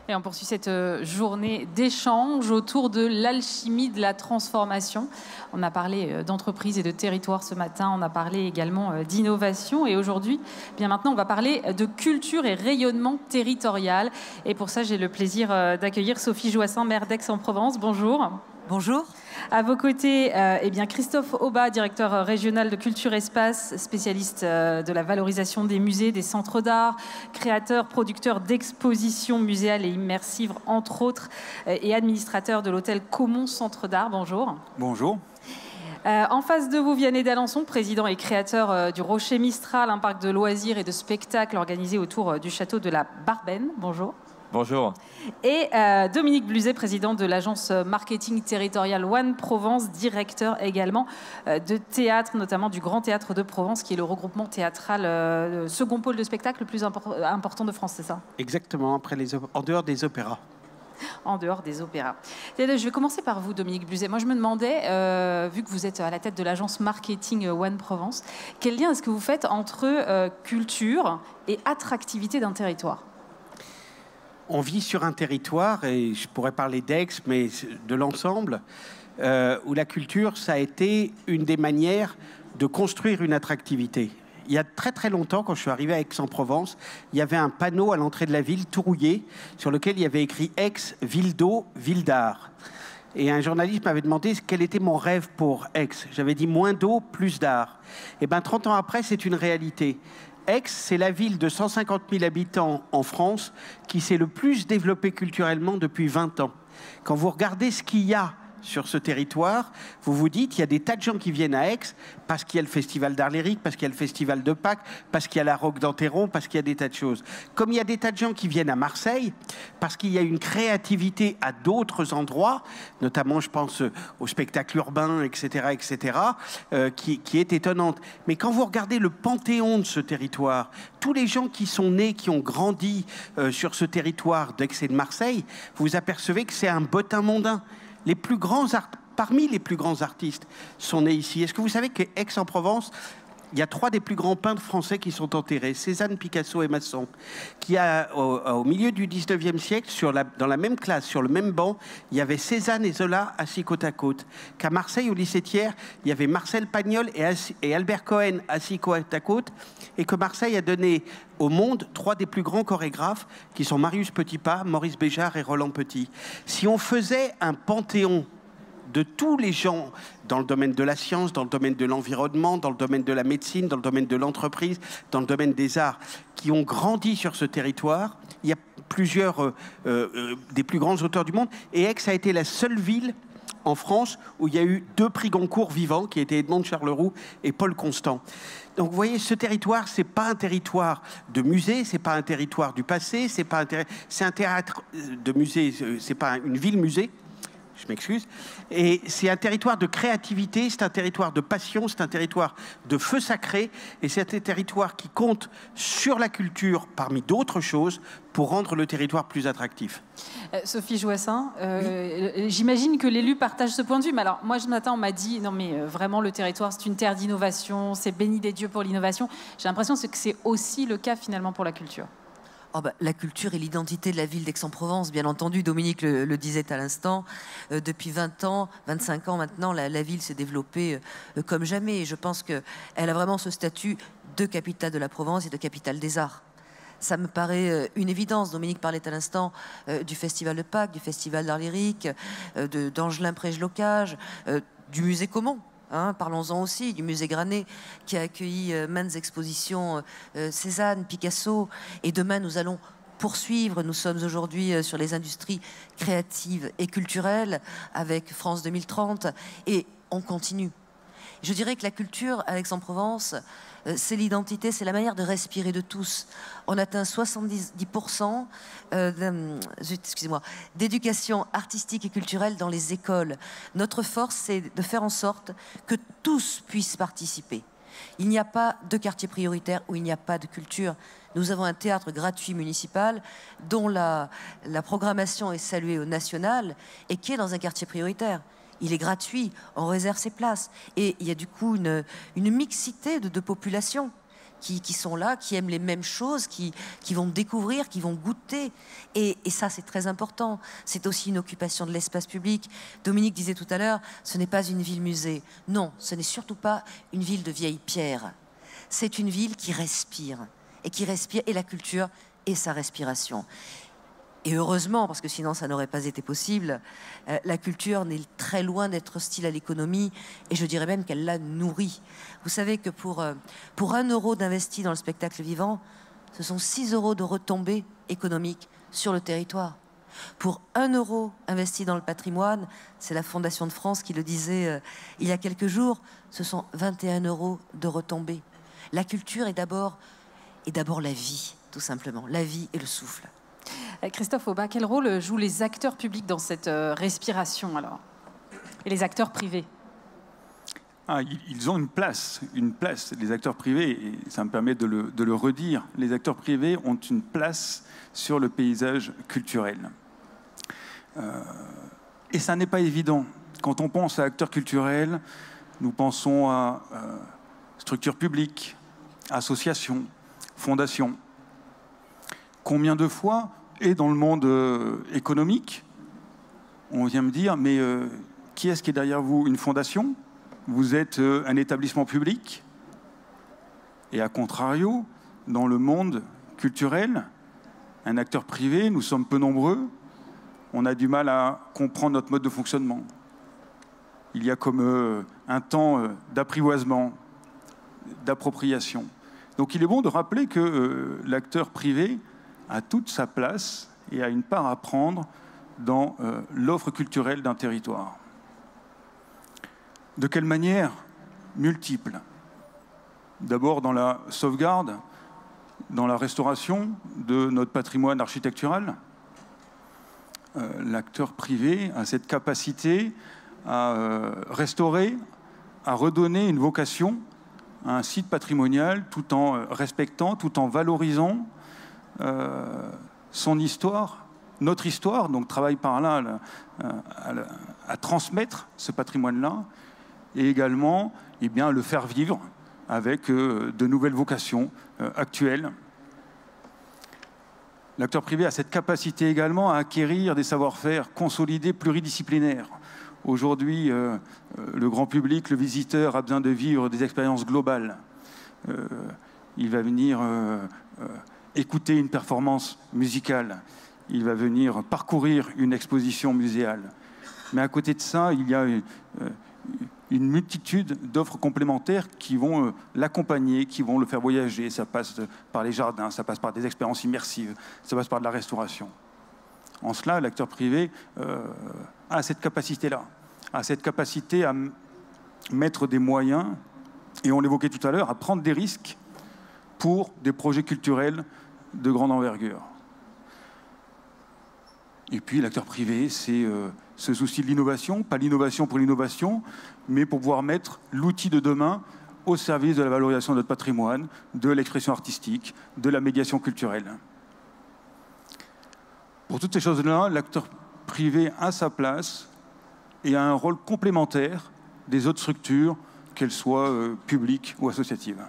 Et on poursuit cette journée d'échange autour de l'alchimie de la transformation. On a parlé d'entreprise et de territoire ce matin, on a parlé également d'innovation et aujourd'hui, bien maintenant, on va parler de culture et rayonnement territorial. Et pour ça, j'ai le plaisir d'accueillir Sophie Joissin, maire d'Aix-en-Provence. Bonjour. Bonjour. À vos côtés, eh bien Christophe Aubat, directeur régional de Culture Espace, spécialiste de la valorisation des musées, des centres d'art, créateur, producteur d'expositions muséales et immersives, entre autres, et administrateur de l'hôtel Caumont Centre d'Art. Bonjour. Bonjour. En face de vous, Vianney d'Alençon, président et créateur du Rocher Mistral, un parc de loisirs et de spectacles organisé autour du château de la Barbennes. Bonjour. Bonjour. Et Dominique Bluzet, président de l'agence marketing territoriale One Provence, directeur également de théâtre, notamment du Grand Théâtre de Provence, qui est le regroupement théâtral, second pôle de spectacle le plus important de France, c'est ça? Exactement, après en dehors des opéras. En dehors des opéras. Je vais commencer par vous, Dominique Bluzet. Moi, je me demandais, vu que vous êtes à la tête de l'agence marketing One Provence, quel lien est-ce que vous faites entre culture et attractivité d'un territoire? On vit sur un territoire, et je pourrais parler d'Aix, mais de l'ensemble, où la culture, ça a été une des manières de construire une attractivité. Il y a très très longtemps, quand je suis arrivé à Aix-en-Provence, il y avait un panneau à l'entrée de la ville, tout rouillé, sur lequel il y avait écrit « Aix, ville d'eau, ville d'art ». Et un journaliste m'avait demandé quel était mon rêve pour Aix. J'avais dit « moins d'eau, plus d'art ». Et bien 30 ans après, c'est une réalité. Aix, c'est la ville de 150 000 habitants en France qui s'est le plus développée culturellement depuis 20 ans. Quand vous regardez ce qu'il y a sur ce territoire, vous vous dites, il y a des tas de gens qui viennent à Aix parce qu'il y a le festival d'art lyrique, parce qu'il y a le festival de Pâques, parce qu'il y a la Roque d'Enterron, parce qu'il y a des tas de choses. Comme il y a des tas de gens qui viennent à Marseille, parce qu'il y a une créativité à d'autres endroits, notamment je pense au spectacle urbain, etc., qui est étonnante. Mais quand vous regardez le panthéon de ce territoire, tous les gens qui sont nés, qui ont grandi sur ce territoire d'Aix et de Marseille, vous apercevez que c'est un bottin mondain. Parmi les plus grands artistes sont nés ici. Est-ce que vous savez qu'Aix-en-Provence, il y a 3 des plus grands peintres français qui sont enterrés, Cézanne, Picasso et Masson, qui au milieu du 19e siècle, dans la même classe, sur le même banc, il y avait Cézanne et Zola assis côte à côte. Qu'à Marseille, au lycée Thiers, il y avait Marcel Pagnol et Albert Cohen assis côte à côte, et que Marseille a donné au monde 3 des plus grands chorégraphes, qui sont Marius Petipa, Maurice Béjart et Roland Petit. Si on faisait un panthéon de tous les gens dans le domaine de la science, dans le domaine de l'environnement, dans le domaine de la médecine, dans le domaine de l'entreprise, dans le domaine des arts, qui ont grandi sur ce territoire. Il y a plusieurs des plus grands auteurs du monde. Et Aix a été la seule ville en France où il y a eu 2 prix Goncourt vivants, qui étaient Edmond de Charleroux et Paul Constant. Donc vous voyez, ce territoire, c'est pas un territoire de musée, c'est pas un territoire du passé, c'est un théâtre de musée, c'est pas une ville-musée. Je m'excuse. Et c'est un territoire de créativité, c'est un territoire de passion, c'est un territoire de feu sacré, et c'est un territoire qui compte sur la culture, parmi d'autres choses, pour rendre le territoire plus attractif. Sophie Joissin, oui. J'imagine que l'élu partage ce point de vue, mais alors moi ce matin on m'a dit, non mais vraiment le territoire c'est une terre d'innovation, c'est béni des dieux pour l'innovation. J'ai l'impression que c'est aussi le cas finalement pour la culture. Oh bah, la culture et l'identité de la ville d'Aix-en-Provence, bien entendu, Dominique le disait à l'instant, depuis 20 ans, 25 ans maintenant, la ville s'est développée comme jamais. Et je pense qu'elle a vraiment ce statut de capitale de la Provence et de capitale des arts. Ça me paraît une évidence. Dominique parlait à l'instant du Festival de Pâques, du Festival d'art lyrique, d'Angelin Prège-Locage, du musée Caumont. Parlons-en aussi du musée Granet qui a accueilli maintes expositions Cézanne, Picasso, et demain nous allons poursuivre. Nous sommes aujourd'hui sur les industries créatives et culturelles avec France 2030 et on continue. Je dirais que la culture à Aix-en-Provence, c'est l'identité, c'est la manière de respirer de tous. On atteint 70% d'éducation artistique et culturelle dans les écoles. Notre force, c'est de faire en sorte que tous puissent participer. Il n'y a pas de quartier prioritaire où il n'y a pas de culture. Nous avons un théâtre gratuit municipal dont la programmation est saluée au national et qui est dans un quartier prioritaire. Il est gratuit, on réserve ses places. Et il y a du coup une mixité de populations qui sont là, qui aiment les mêmes choses, qui vont découvrir, qui vont goûter. Et ça, c'est très important. C'est aussi une occupation de l'espace public. Dominique disait tout à l'heure, ce n'est pas une ville-musée. Non, ce n'est surtout pas une ville de vieilles pierres. C'est une ville qui respire. Et la culture est sa respiration. Et heureusement, parce que sinon ça n'aurait pas été possible, la culture n'est très loin d'être hostile à l'économie, et je dirais même qu'elle la nourrit. Vous savez que pour 1 euro d'investi dans le spectacle vivant, ce sont 6 euros de retombées économiques sur le territoire. Pour 1 euro investi dans le patrimoine, c'est la Fondation de France qui le disait il y a quelques jours, ce sont 21 euros de retombées. La culture est d'abord la vie, tout simplement, la vie et le souffle. Christophe Aubat, quel rôle jouent les acteurs publics dans cette respiration alors? Et les acteurs privés? Ils ont une place, les acteurs privés, et ça me permet de le redire, les acteurs privés ont une place sur le paysage culturel. Et ça n'est pas évident. Quand on pense à acteurs culturels, nous pensons à structures publiques, associations, fondations. Combien de fois, et dans le monde économique, on vient me dire, mais qui est-ce qui est derrière vous? Une fondation? Vous êtes un établissement public? Et à contrario, dans le monde culturel, un acteur privé, nous sommes peu nombreux, on a du mal à comprendre notre mode de fonctionnement. Il y a comme un temps d'apprivoisement, d'appropriation. Donc il est bon de rappeler que l'acteur privé a toute sa place et a une part à prendre dans l'offre culturelle d'un territoire. De quelle manière? Multiples. D'abord dans la sauvegarde, dans la restauration de notre patrimoine architectural. L'acteur privé a cette capacité à restaurer, à redonner une vocation à un site patrimonial tout en respectant, tout en valorisant son histoire, notre histoire, donc travaille par là à transmettre ce patrimoine-là, et également le faire vivre avec de nouvelles vocations actuelles. L'acteur privé a cette capacité également à acquérir des savoir-faire consolidés pluridisciplinaires. Aujourd'hui, le grand public, le visiteur, a besoin de vivre des expériences globales. Il va venir écouter une performance musicale. Il va venir parcourir une exposition muséale. Mais à côté de ça, il y a une multitude d'offres complémentaires qui vont l'accompagner, qui vont le faire voyager. Ça passe par les jardins, ça passe par des expériences immersives, ça passe par de la restauration. En cela, l'acteur privé a cette capacité-là, a cette capacité à mettre des moyens, et on l'évoquait tout à l'heure, à prendre des risques pour des projets culturels de grande envergure. Et puis l'acteur privé, c'est ce souci de l'innovation, pas l'innovation pour l'innovation, mais pour pouvoir mettre l'outil de demain au service de la valorisation de notre patrimoine, de l'expression artistique, de la médiation culturelle. Pour toutes ces choses-là, l'acteur privé a sa place et a un rôle complémentaire des autres structures, qu'elles soient publiques ou associatives.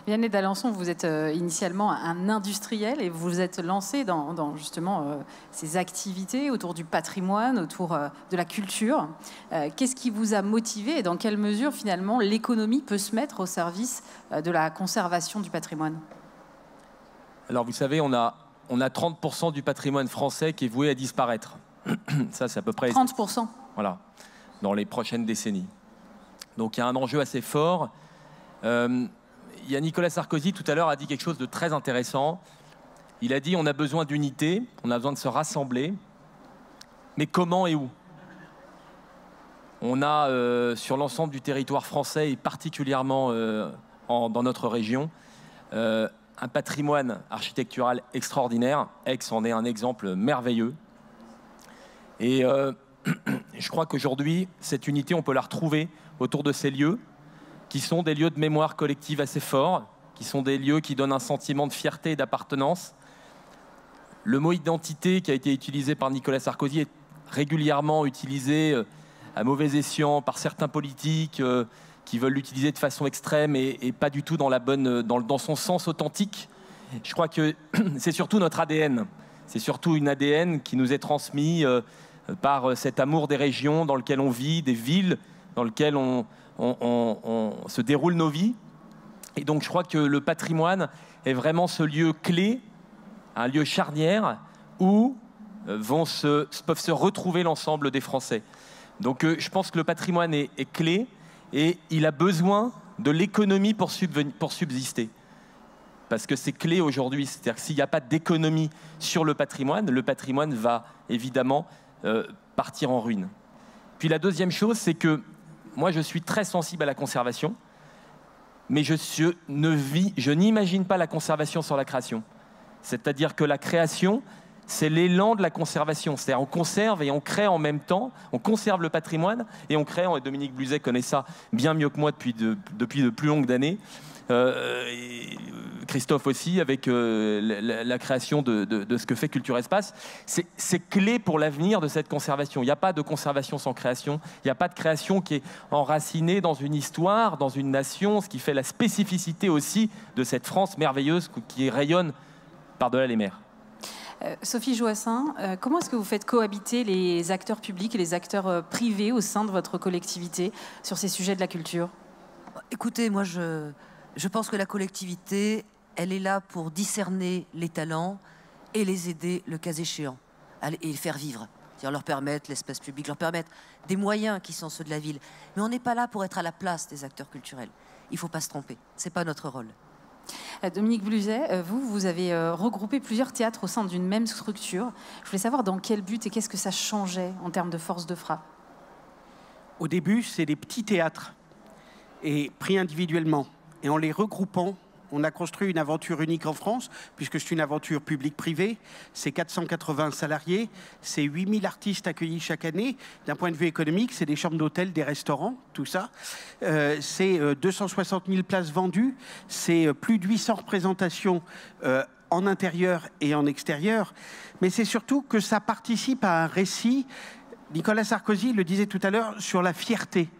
Vianney d'Alençon, vous êtes initialement un industriel et vous vous êtes lancé dans justement ces activités autour du patrimoine, autour de la culture. Qu'est-ce qui vous a motivé et dans quelle mesure finalement l'économie peut se mettre au service de la conservation du patrimoine? Alors vous savez, on a 30% du patrimoine français qui est voué à disparaître. Ça, c'est à peu près 30%. Voilà, dans les prochaines décennies. Donc il y a un enjeu assez fort. Il y a Nicolas Sarkozy, tout à l'heure, a dit quelque chose de très intéressant. Il a dit on a besoin d'unité, on a besoin de se rassembler, mais comment et où? On a, sur l'ensemble du territoire français, et particulièrement dans notre région, un patrimoine architectural extraordinaire. Aix en est un exemple merveilleux. Et je crois qu'aujourd'hui, cette unité, on peut la retrouver autour de ces lieux, qui sont des lieux de mémoire collective assez forts, qui sont des lieux qui donnent un sentiment de fierté et d'appartenance. Le mot identité qui a été utilisé par Nicolas Sarkozy est régulièrement utilisé à mauvais escient par certains politiques qui veulent l'utiliser de façon extrême et pas du tout dans son sens authentique. Je crois que c'est surtout notre ADN. C'est surtout une ADN qui nous est transmise par cet amour des régions dans lesquelles on vit, des villes dans lesquelles on se déroule nos vies. Et donc je crois que le patrimoine est vraiment ce lieu clé, un lieu charnière où peuvent se retrouver l'ensemble des Français. Donc je pense que le patrimoine est clé et il a besoin de l'économie pour subsister. Parce que c'est clé aujourd'hui, c'est-à-dire que s'il n'y a pas d'économie sur le patrimoine va évidemment partir en ruine. Puis la deuxième chose, c'est que moi je suis très sensible à la conservation, mais je n'imagine pas la conservation sans la création. C'est-à-dire que la création, c'est l'élan de la conservation. C'est-à-dire on conserve et on crée en même temps, on conserve le patrimoine et on crée, et Dominique Bluzet connaît ça bien mieux que moi depuis de plus longues années, et Christophe aussi, avec la création de ce que fait Culture Espace. C'est clé pour l'avenir de cette conservation. Il n'y a pas de conservation sans création. Il n'y a pas de création qui est enracinée dans une histoire, dans une nation, ce qui fait la spécificité aussi de cette France merveilleuse qui rayonne par-delà les mers. Sophie Joassin, comment est-ce que vous faites cohabiter les acteurs publics et les acteurs privés au sein de votre collectivité sur ces sujets de la culture? Écoutez, moi je pense que la collectivité, elle est là pour discerner les talents et les aider le cas échéant, et les faire vivre. C'est-à-dire leur permettre l'espace public, leur permettre des moyens qui sont ceux de la ville. Mais on n'est pas là pour être à la place des acteurs culturels. Il ne faut pas se tromper, ce n'est pas notre rôle. Dominique Bluzet, vous avez regroupé plusieurs théâtres au sein d'une même structure. Je voulais savoir dans quel but et qu'est-ce que ça changeait en termes de force de frappe. Au début, c'est des petits théâtres, et pris individuellement. Et en les regroupant, on a construit une aventure unique en France, puisque c'est une aventure publique-privée. C'est 480 salariés, c'est 8000 artistes accueillis chaque année. D'un point de vue économique, c'est des chambres d'hôtel, des restaurants, tout ça. C'est 260 000 places vendues, c'est plus de 800 représentations en intérieur et en extérieur. Mais c'est surtout que ça participe à un récit, Nicolas Sarkozy le disait tout à l'heure, sur la fierté.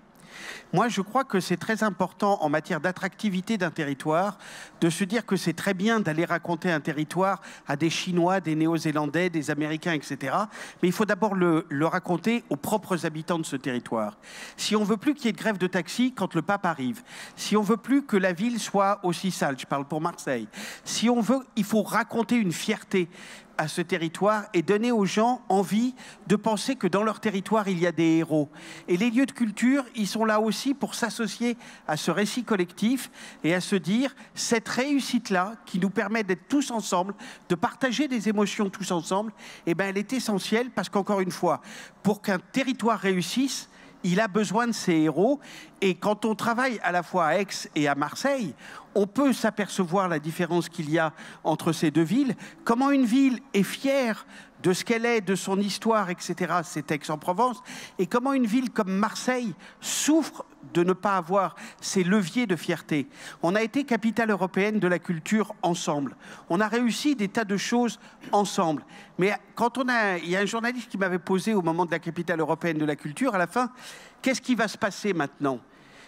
Moi, je crois que c'est très important en matière d'attractivité d'un territoire de se dire que c'est très bien d'aller raconter un territoire à des Chinois, des Néo-Zélandais, des Américains, etc. Mais il faut d'abord le raconter aux propres habitants de ce territoire. Si on veut plus qu'il y ait de grève de taxi quand le pape arrive, si on veut plus que la ville soit aussi sale, je parle pour Marseille, si on veut, il faut raconter une fierté à ce territoire et donner aux gens envie de penser que dans leur territoire, il y a des héros. Et les lieux de culture, ils sont là aussi pour s'associer à ce récit collectif et à se dire, cette réussite-là, qui nous permet d'être tous ensemble, de partager des émotions tous ensemble, eh ben, elle est essentielle parce qu'encore une fois, pour qu'un territoire réussisse, il a besoin de ses héros. Et quand on travaille à la fois à Aix et à Marseille, on peut s'apercevoir la différence qu'il y a entre ces deux villes. Comment une ville est fière de ce qu'elle est, de son histoire, etc., c'est Aix-en-Provence. Et comment une ville comme Marseille souffre de ne pas avoir ces leviers de fierté. On a été capitale européenne de la culture ensemble. On a réussi des tas de choses ensemble. Mais quand il y a un journaliste qui m'avait posé au moment de la capitale européenne de la culture, à la fin, qu'est-ce qui va se passer maintenant ?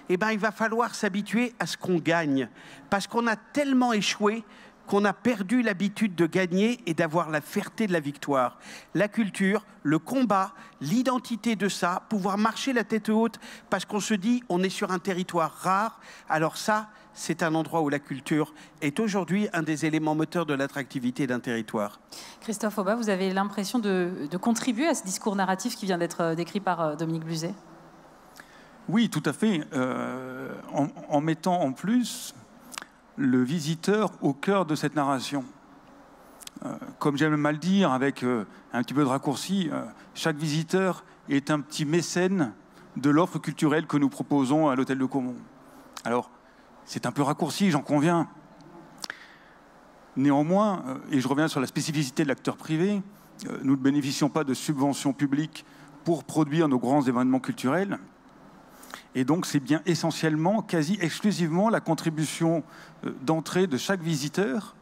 Eh bien, il va falloir s'habituer à ce qu'on gagne. Parce qu'on a tellement échoué qu'on a perdu l'habitude de gagner et d'avoir la fierté de la victoire. La culture, le combat, l'identité de ça, pouvoir marcher la tête haute parce qu'on se dit on est sur un territoire rare. Alors ça, c'est un endroit où la culture est aujourd'hui un des éléments moteurs de l'attractivité d'un territoire. Christophe Aubat, vous avez l'impression de contribuer à ce discours narratif qui vient d'être décrit par Dominique Bluzet? Oui, tout à fait. En mettant en plus le visiteur au cœur de cette narration. Comme j'aime mal dire, avec un petit peu de raccourci, chaque visiteur est un petit mécène de l'offre culturelle que nous proposons à l'Hôtel de Caumont. Alors, c'est un peu raccourci, j'en conviens. Néanmoins, et je reviens sur la spécificité de l'acteur privé, nous ne bénéficions pas de subventions publiques pour produire nos grands événements culturels. Et donc, c'est bien essentiellement, quasi exclusivement, la contribution d'entrée de chaque visiteur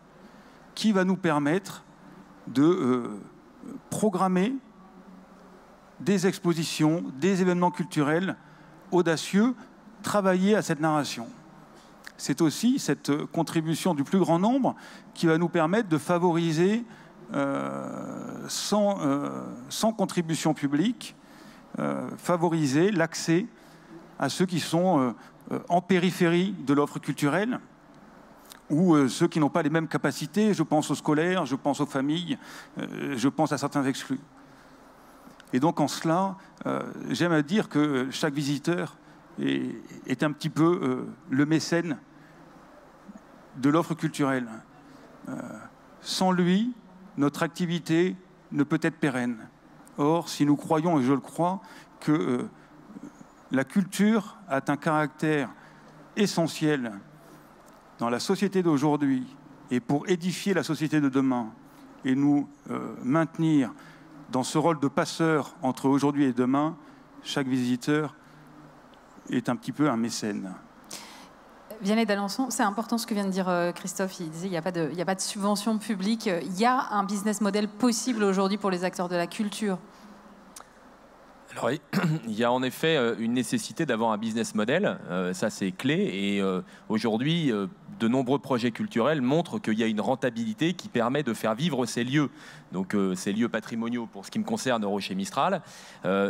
qui va nous permettre de programmer des expositions, des événements culturels audacieux travailler à cette narration. C'est aussi cette contribution du plus grand nombre qui va nous permettre de favoriser, sans contribution publique, favoriser l'accès à ceux qui sont en périphérie de l'offre culturelle ou ceux qui n'ont pas les mêmes capacités. Je pense aux scolaires, je pense aux familles, je pense à certains exclus. Et donc en cela, j'aime à dire que chaque visiteur est un petit peu le mécène de l'offre culturelle. Sans lui, notre activité ne peut être pérenne. Or, si nous croyons, et je le crois, que la culture a un caractère essentiel dans la société d'aujourd'hui et pour édifier la société de demain et nous maintenir dans ce rôle de passeur entre aujourd'hui et demain, chaque visiteur est un petit peu un mécène. Vianney d'Alençon, c'est important ce que vient de dire Christophe. Il disait qu'il n'y a pas de subvention publique. Il y a un business model possible aujourd'hui pour les acteurs de la culture. Alors, il y a en effet une nécessité d'avoir un business model, ça c'est clé, et aujourd'hui, de nombreux projets culturels montrent qu'il y a une rentabilité qui permet de faire vivre ces lieux, donc ces lieux patrimoniaux pour ce qui me concerne au Rocher Mistral,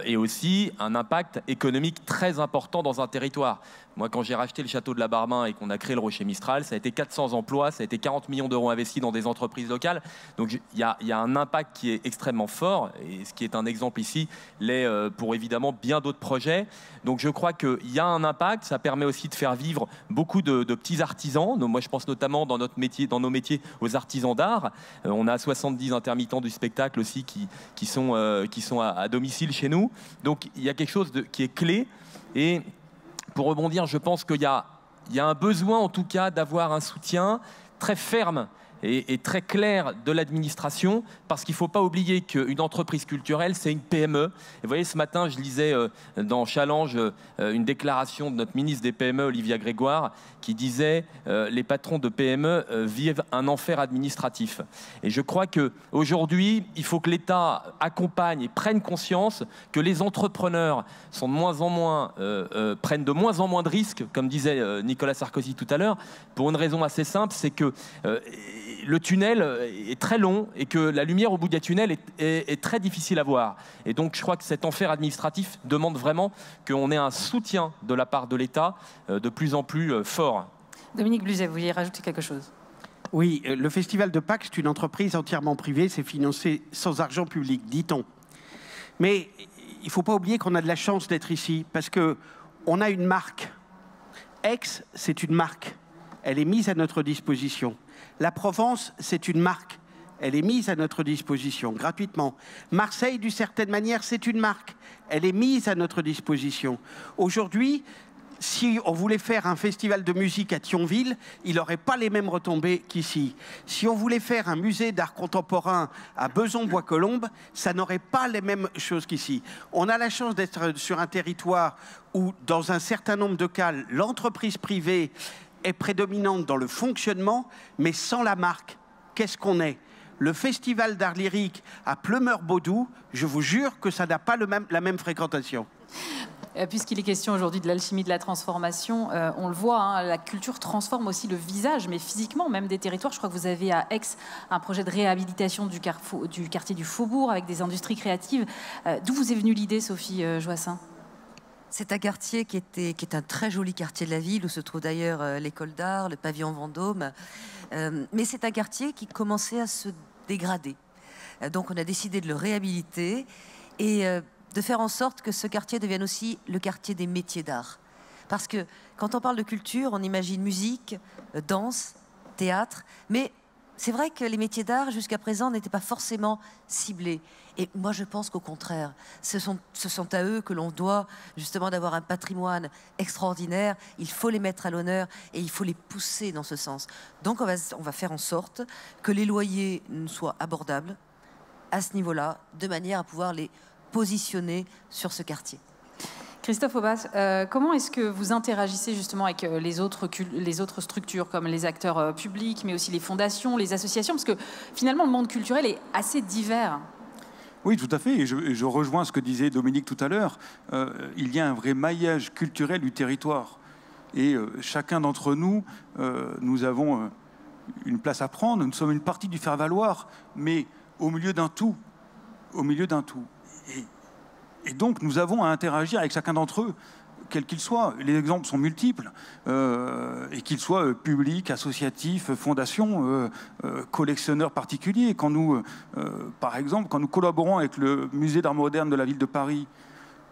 et aussi un impact économique très important dans un territoire. Moi, quand j'ai racheté le château de la Barmin et qu'on a créé le Rocher Mistral, ça a été 400 emplois, ça a été 40 millions d'euros investis dans des entreprises locales. Donc il y a un impact qui est extrêmement fort, et ce qui est un exemple ici, l'est pour évidemment bien d'autres projets. Donc je crois qu'il y a un impact, ça permet aussi de faire vivre beaucoup de petits artisans. Moi je pense notamment dans nos métiers aux artisans d'art. On a 70 intermittents du spectacle aussi qui sont à domicile chez nous. Donc il y a quelque chose qui est clé. Et pour rebondir, je pense qu'il y a un besoin en tout cas d'avoir un soutien très ferme et très clair de l'administration, parce qu'il ne faut pas oublier qu'une entreprise culturelle, c'est une PME. Et vous voyez, ce matin, je lisais dans Challenge une déclaration de notre ministre des PME, Olivia Grégoire, qui disait les patrons de PME vivent un enfer administratif. Et je crois qu'aujourd'hui, il faut que l'État accompagne et prenne conscience que les entrepreneurs sont de moins en moins, prennent de moins en moins de risques, comme disait Nicolas Sarkozy tout à l'heure, pour une raison assez simple, c'est que le tunnel est très long et que la lumière au bout du tunnel est très difficile à voir. Et donc je crois que cet enfer administratif demande vraiment qu'on ait un soutien de la part de l'État de plus en plus fort. Dominique Bluzet, vous vouliez rajouter quelque chose? Oui, le Festival de Pâques, c'est une entreprise entièrement privée, c'est financé sans argent public, dit-on. Mais il ne faut pas oublier qu'on a de la chance d'être ici, parce qu'on a une marque. Aix, c'est une marque. Elle est mise à notre disposition. La Provence, c'est une marque. Elle est mise à notre disposition gratuitement. Marseille, d'une certaine manière, c'est une marque. Elle est mise à notre disposition. Aujourd'hui, si on voulait faire un festival de musique à Thionville, il n'aurait pas les mêmes retombées qu'ici. Si on voulait faire un musée d'art contemporain à Besançon-Bois-Colombes, ça n'aurait pas les mêmes choses qu'ici. On a la chance d'être sur un territoire où, dans un certain nombre de cas, l'entreprise privée est prédominante dans le fonctionnement, mais sans la marque, qu'est-ce qu'on est? Le festival d'art lyrique à Pleumeur-Baudou, je vous jure que ça n'a pas la même fréquentation. Puisqu'il est question aujourd'hui de l'alchimie de la transformation, on le voit, hein, la culture transforme aussi le visage, mais physiquement, même des territoires. Je crois que vous avez à Aix un projet de réhabilitation du quartier du Faubourg avec des industries créatives. D'où vous est venue l'idée, Sophie Joassin? C'est un quartier qui est un très joli quartier de la ville, où se trouve d'ailleurs l'école d'art, le pavillon Vendôme. Mais c'est un quartier qui commençait à se dégrader. Donc on a décidé de le réhabiliter et de faire en sorte que ce quartier devienne aussi le quartier des métiers d'art. Parce que quand on parle de culture, on imagine musique, danse, théâtre, mais c'est vrai que les métiers d'art, jusqu'à présent, n'étaient pas forcément ciblés. Et moi, je pense qu'au contraire, ce sont à eux que l'on doit justement d'avoir un patrimoine extraordinaire. Il faut les mettre à l'honneur et il faut les pousser dans ce sens. Donc, on va faire en sorte que les loyers soient abordables à ce niveau-là, de manière à pouvoir les positionner sur ce quartier. Christophe Aubasse, comment est-ce que vous interagissez justement avec les autres structures, comme les acteurs publics, mais aussi les fondations, les associations? Parce que finalement, le monde culturel est assez divers. Oui, tout à fait. Et je rejoins ce que disait Dominique tout à l'heure. Il y a un vrai maillage culturel du territoire. Et chacun d'entre nous, nous avons une place à prendre. Nous sommes une partie du faire-valoir, mais au milieu d'un tout. Au milieu d'un tout. Et donc, nous avons à interagir avec chacun d'entre eux, quels qu'ils soient. Les exemples sont multiples, et qu'ils soient publics, associatifs, fondations, collectionneurs particuliers. Quand nous, par exemple, quand nous collaborons avec le Musée d'art moderne de la ville de Paris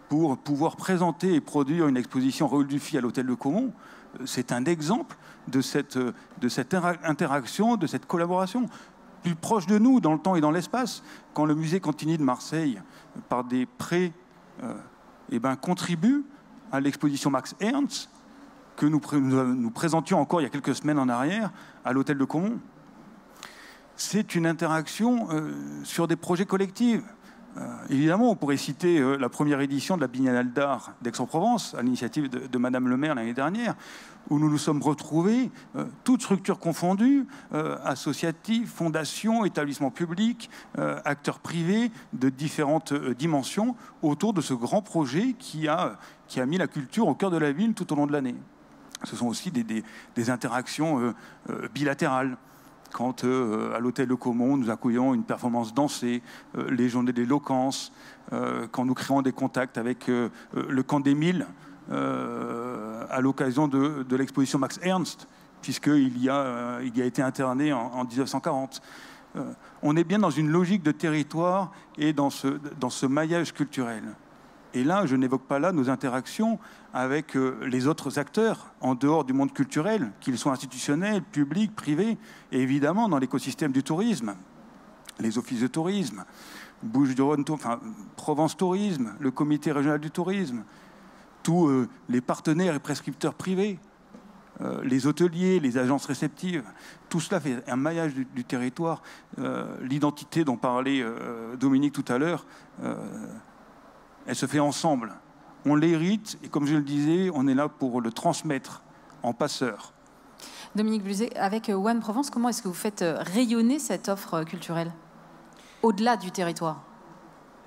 pour pouvoir présenter et produire une exposition Raoul Dufy à l'Hôtel de Caumont, c'est un exemple de cette interaction, de cette collaboration. Plus proche de nous, dans le temps et dans l'espace, quand le musée Contini de Marseille, par des prêts, contribue à l'exposition Max Ernst, que nous présentions encore il y a quelques semaines en arrière à l'Hôtel de Caumont. C'est une interaction sur des projets collectifs. Évidemment, on pourrait citer la première édition de la Biennale d'art d'Aix-en-Provence, à l'initiative de Madame le maire l'année dernière, où nous nous sommes retrouvés, toutes structures confondues, associatives, fondations, établissements publics, acteurs privés de différentes dimensions, autour de ce grand projet qui a mis la culture au cœur de la ville tout au long de l'année. Ce sont aussi des interactions bilatérales. Quand à l'Hôtel de Caumont, nous accueillons une performance dansée, les journées d'éloquence, quand nous créons des contacts avec le camp d'Émile, à l'occasion de l'exposition Max Ernst, puisqu'il a été interné en 1940. On est bien dans une logique de territoire et dans ce maillage culturel. Et là, je n'évoque pas là nos interactions avec les autres acteurs en dehors du monde culturel, qu'ils soient institutionnels, publics, privés, et évidemment dans l'écosystème du tourisme, les offices de tourisme, Bouches-du-Rhône, Provence Tourisme, le comité régional du tourisme, tous les partenaires et prescripteurs privés, les hôteliers, les agences réceptives, tout cela fait un maillage du territoire. L'identité dont parlait Dominique tout à l'heure, elle se fait ensemble. On l'hérite et comme je le disais, on est là pour le transmettre en passeur. Dominique Bluzet, avec One Provence, comment est-ce que vous faites rayonner cette offre culturelle au-delà du territoire?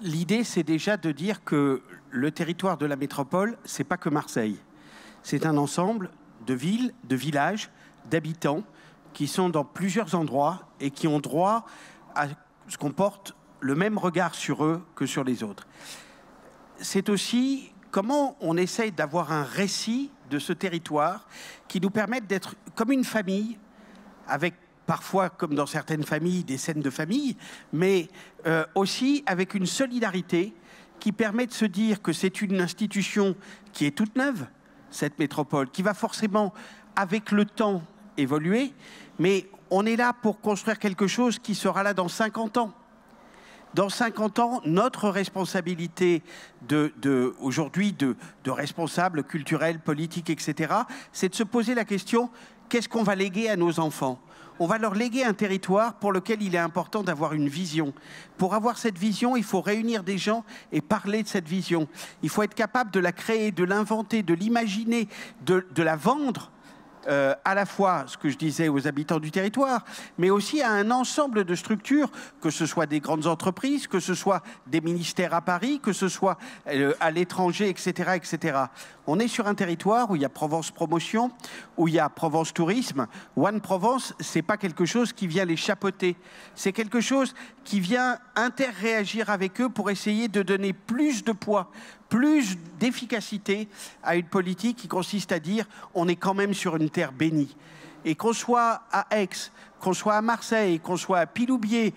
L'idée, c'est déjà de dire que le territoire de la métropole, c'est pas que Marseille. C'est un ensemble de villes, de villages, d'habitants qui sont dans plusieurs endroits et qui ont droit à ce qu'on porte le même regard sur eux que sur les autres. C'est aussi comment on essaye d'avoir un récit de ce territoire qui nous permette d'être comme une famille, avec parfois, comme dans certaines familles, des scènes de famille, mais aussi avec une solidarité qui permet de se dire que c'est une institution qui est toute neuve, cette métropole, qui va forcément, avec le temps, évoluer, mais on est là pour construire quelque chose qui sera là dans 50 ans. Dans 50 ans, notre responsabilité aujourd'hui de responsables culturels, politiques, etc., c'est de se poser la question, qu'est-ce qu'on va léguer à nos enfants ? On va leur léguer un territoire pour lequel il est important d'avoir une vision. Pour avoir cette vision, il faut réunir des gens et parler de cette vision. Il faut être capable de la créer, de l'inventer, de l'imaginer, de la vendre. À la fois, ce que je disais, aux habitants du territoire, mais aussi à un ensemble de structures, que ce soit des grandes entreprises, que ce soit des ministères à Paris, que ce soit à l'étranger, etc., etc. On est sur un territoire où il y a Provence Promotion, où il y a Provence Tourisme. One Provence, c'est pas quelque chose qui vient les chapeauter. C'est quelque chose qui vient interréagir avec eux pour essayer de donner plus de poids, plus d'efficacité à une politique qui consiste à dire on est quand même sur une terre bénie. Et qu'on soit à Aix, qu'on soit à Marseille, qu'on soit à Puy-Loubier,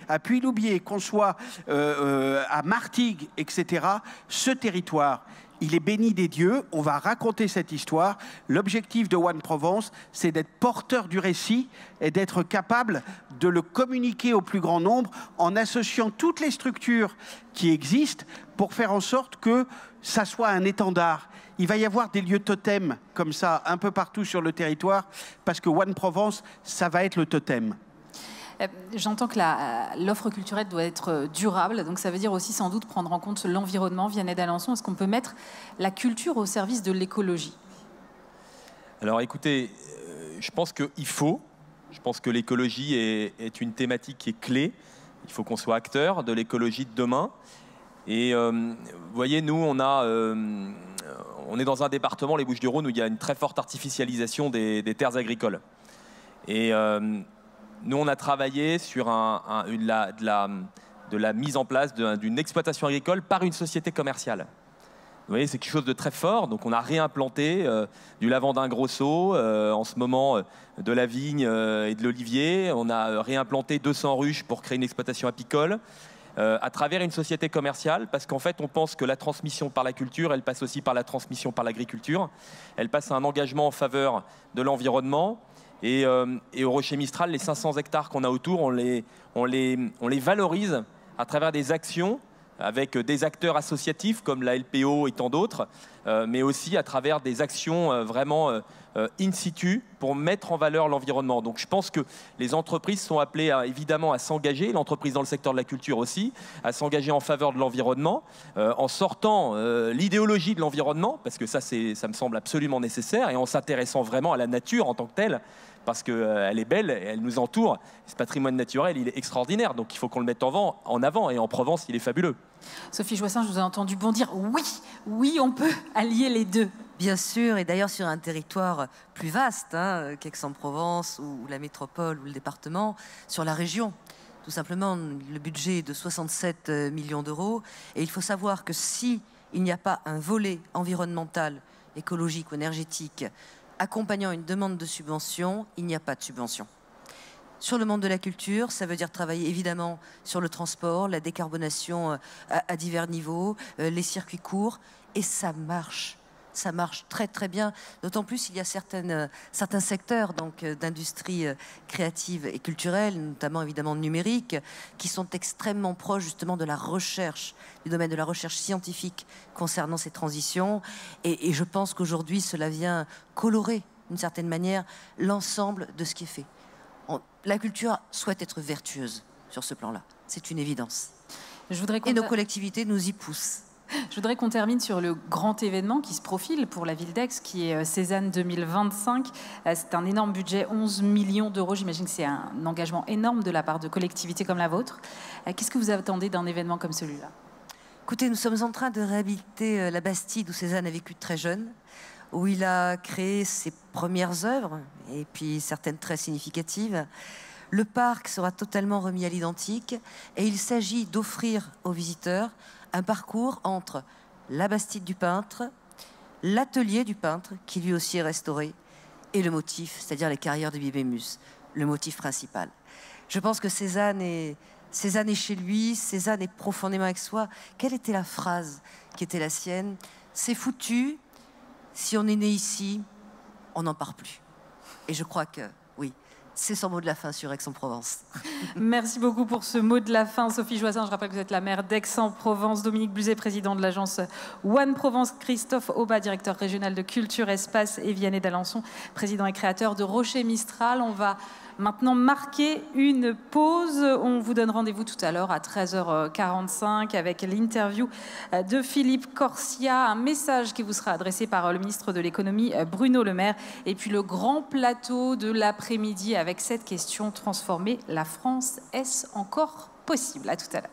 qu'on soit à Martigues, etc., ce territoire, il est béni des dieux, on va raconter cette histoire. L'objectif de One Provence, c'est d'être porteur du récit et d'être capable de le communiquer au plus grand nombre en associant toutes les structures qui existent pour faire en sorte que ça soit un étendard. Il va y avoir des lieux totems comme ça un peu partout sur le territoire parce que One Provence, ça va être le totem. J'entends que l'offre culturelle doit être durable, donc ça veut dire aussi sans doute prendre en compte l'environnement. Vianney d'Alençon, est-ce qu'on peut mettre la culture au service de l'écologie? Alors écoutez, je pense qu'il faut. Je pense que l'écologie est une thématique qui est clé. Il faut qu'on soit acteur de l'écologie de demain. Et vous voyez, nous, on on est dans un département, les Bouches-du-Rhône, où il y a une très forte artificialisation des terres agricoles. Et nous, on a travaillé sur de la mise en place d'une exploitation agricole par une société commerciale. Vous voyez, c'est quelque chose de très fort. Donc, on a réimplanté du lavandin grosso, en ce moment de la vigne et de l'olivier. On a réimplanté 200 ruches pour créer une exploitation apicole à travers une société commerciale, parce qu'en fait, on pense que la transmission par la culture, elle passe aussi par la transmission par l'agriculture. Elle passe à un engagement en faveur de l'environnement. Et au Rocher Mistral, les 500 hectares qu'on a autour, on les valorise à travers des actions avec des acteurs associatifs comme la LPO et tant d'autres, mais aussi à travers des actions vraiment in situ pour mettre en valeur l'environnement. Donc je pense que les entreprises sont appelées évidemment à s'engager, l'entreprise dans le secteur de la culture aussi, à s'engager en faveur de l'environnement, en sortant l'idéologie de l'environnement, parce que ça me semble absolument nécessaire, et en s'intéressant vraiment à la nature en tant que telle, parce qu'elle est belle, elle nous entoure. Ce patrimoine naturel, il est extraordinaire, donc il faut qu'on le mette en avant, et en Provence, il est fabuleux. Sophie Joissin, je vous ai entendu bondir. Oui, on peut allier les deux. Bien sûr, et d'ailleurs sur un territoire plus vaste qu'Aix-en-Provence ou la métropole ou le département, sur la région. Tout simplement, le budget est de 67 millions d'euros, et il faut savoir que si il n'y a pas un volet environnemental, écologique ou énergétique accompagnant une demande de subvention, il n'y a pas de subvention. Sur le monde de la culture, ça veut dire travailler évidemment sur le transport, la décarbonation à divers niveaux, les circuits courts, et ça marche. Ça marche très très bien, d'autant plus il y a certains secteurs d'industrie créative et culturelle, notamment évidemment numérique, qui sont extrêmement proches justement de la recherche, du domaine de la recherche scientifique concernant ces transitions, et je pense qu'aujourd'hui cela vient colorer d'une certaine manière l'ensemble de ce qui est fait. La culture souhaite être vertueuse sur ce plan-là, c'est une évidence. Et nos collectivités nous y poussent. Je voudrais qu'on termine sur le grand événement qui se profile pour la ville d'Aix, qui est Cézanne 2025. C'est un énorme budget, 11 millions d'euros. J'imagine que c'est un engagement énorme de la part de collectivités comme la vôtre. Qu'est-ce que vous attendez d'un événement comme celui-là? Écoutez, nous sommes en train de réhabiliter la Bastide où Cézanne a vécu très jeune, où il a créé ses premières œuvres, et puis certaines très significatives. Le parc sera totalement remis à l'identique, et il s'agit d'offrir aux visiteurs un parcours entre la Bastide du peintre, l'atelier du peintre, qui lui aussi est restauré, et le motif, c'est-à-dire les carrières de Bibémus, le motif principal. Je pense que Cézanne est chez lui, Cézanne est profondément avec soi. Quelle était la phrase qui était la sienne? C'est foutu, si on est né ici, on n'en part plus. Et je crois que, oui, c'est son mot de la fin sur Aix-en-Provence. Merci beaucoup pour ce mot de la fin, Sophie Joissin. Je rappelle que vous êtes la maire d'Aix-en-Provence, Dominique Bluzet, président de l'agence One Provence, Christophe Aubat, directeur régional de Culture Espace, et Vianney d'Alençon, président et créateur de Rocher Mistral. On va maintenant marquer une pause. On vous donne rendez-vous tout à l'heure à 13h45 avec l'interview de Philippe Corsia, un message qui vous sera adressé par le ministre de l'économie Bruno Le Maire, et puis le grand plateau de l'après-midi avec cette question: transformer la France, est-ce encore possible? À tout à l'heure.